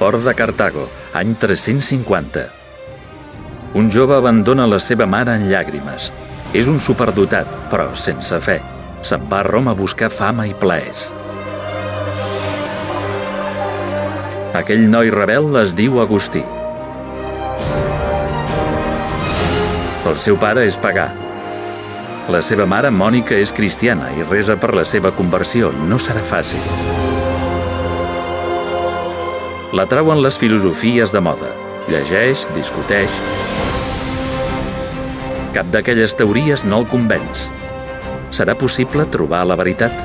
Port de Cartago, any 350. Un jove abandona la seva mare en llàgrimes. És un superdotat, però sense fe. Se'n va a Roma a buscar fama i plaers. Aquell noi rebel es diu Agustí. El seu pare és pagà. La seva mare, Mònica, és cristiana i resa per la seva conversió. No serà fàcil. L'atrauen les filosofies de moda. Llegeix, discuteix. Cap d'aquelles teories no el convenç. Serà possible trobar la veritat?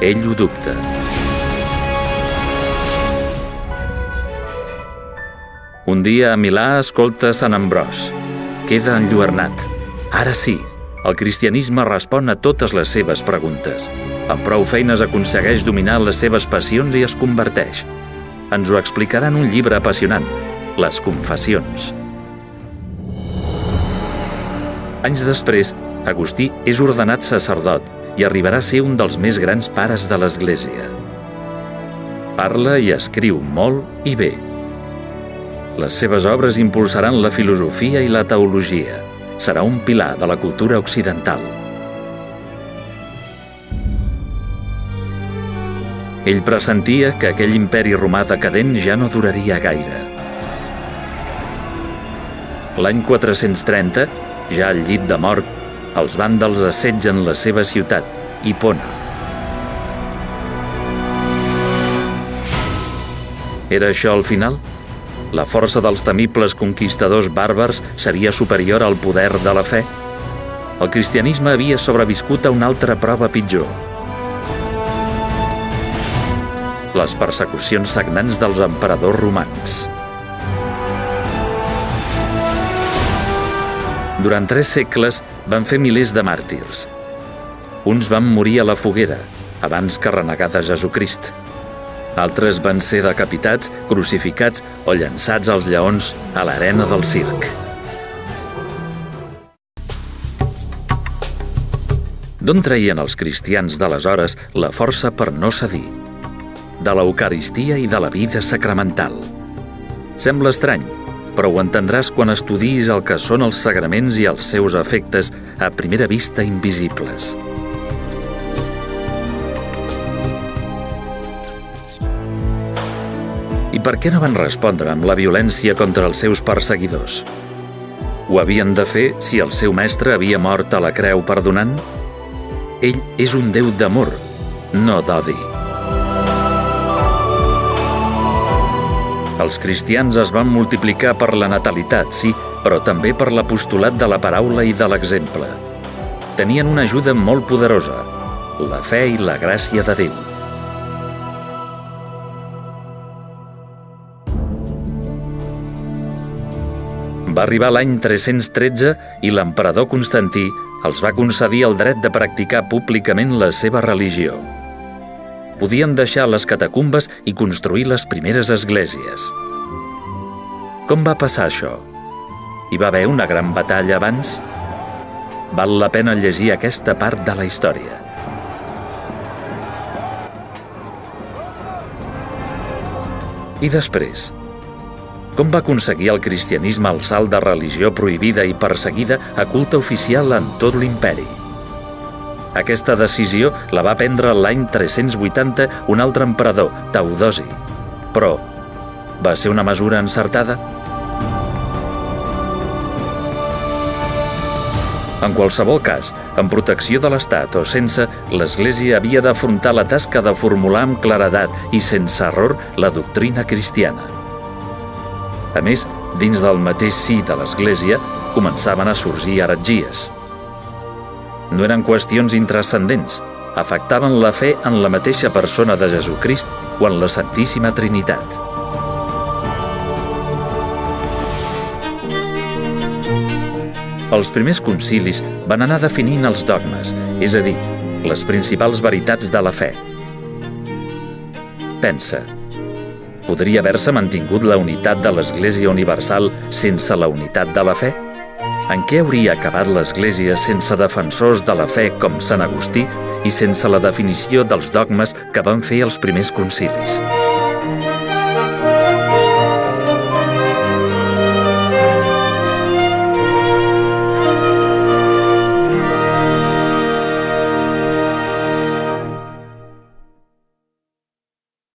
Ell ho dubta. Un dia a Milà escolta Sant Ambròs. Queda enlluernat. Ara sí, el cristianisme respon a totes les seves preguntes. Amb prou feines aconsegueix dominar les seves passions i es converteix. Ens ho explicarà en un llibre apassionant, Les Confessions. Anys després, Agustí és ordenat sacerdot i arribarà a ser un dels més grans pares de l'Església. Parla i escriu molt i bé. Les seves obres impulsaran la filosofia i la teologia. Serà un pilar de la cultura occidental. Ell pressentia que aquell imperi romà decadent ja no duraria gaire. L'any 430, ja al llit de mort, els vàndals assetgen la seva ciutat, Hipona. Era això el final? La força dels temibles conquistadors bàrbars seria superior al poder de la fe? El cristianisme havia sobreviscut a una altra prova pitjor. Les persecucions sagnants dels emperadors romans. Durant 3 segles van fer milers de màrtirs. Uns van morir a la foguera, abans que renegar de Jesucrist. Altres van ser decapitats, crucificats o llançats als lleons a l'arena del circ. D'on traien els cristians d'aleshores la força per no cedir? De l'Eucaristia i de la vida sacramental. Sembla estrany, però ho entendràs quan estudiïs el que són els sagraments i els seus efectes a primera vista invisibles. I per què no van respondre amb la violència contra els seus perseguidors? Ho havien de fer si el seu mestre havia mort a la creu perdonant? Ell és un Déu d'amor, no d'odi. Els cristians es van multiplicar per la natalitat, sí, però també per l'apostolat de la paraula i de l'exemple. Tenien una ajuda molt poderosa, la fe i la gràcia de Déu. Va arribar l'any 313 i l'emperador Constantí els va concedir el dret de practicar públicament la seva religió. Podien deixar les catacumbes i construir les primeres esglésies. Com va passar això? Hi va haver una gran batalla abans? Val la pena llegir aquesta part de la història. I després? Com va aconseguir el cristianisme el salt de religió prohibida i perseguida a culte oficial en tot l'imperi? Aquesta decisió la va prendre l'any 380 un altre emperador, Teodosi. Però, va ser una mesura encertada? En qualsevol cas, en protecció de l'Estat o sense, l'Església havia d'afrontar la tasca de formular amb claredat i sense error la doctrina cristiana. A més, dins del mateix si de l'Església, començaven a sorgir heretgies. No eren qüestions intranscendents, afectaven la fe en la mateixa persona de Jesucrist o en la Santíssima Trinitat. Els primers concilis van anar definint els dogmes, és a dir, les principals veritats de la fe. Pensa, podria haver-se mantingut la unitat de l'Església Universal sense la unitat de la fe? En què hauria acabat l'Església sense defensors de la fe com Sant Agustí i sense la definició dels dogmes que van fer els primers concilis?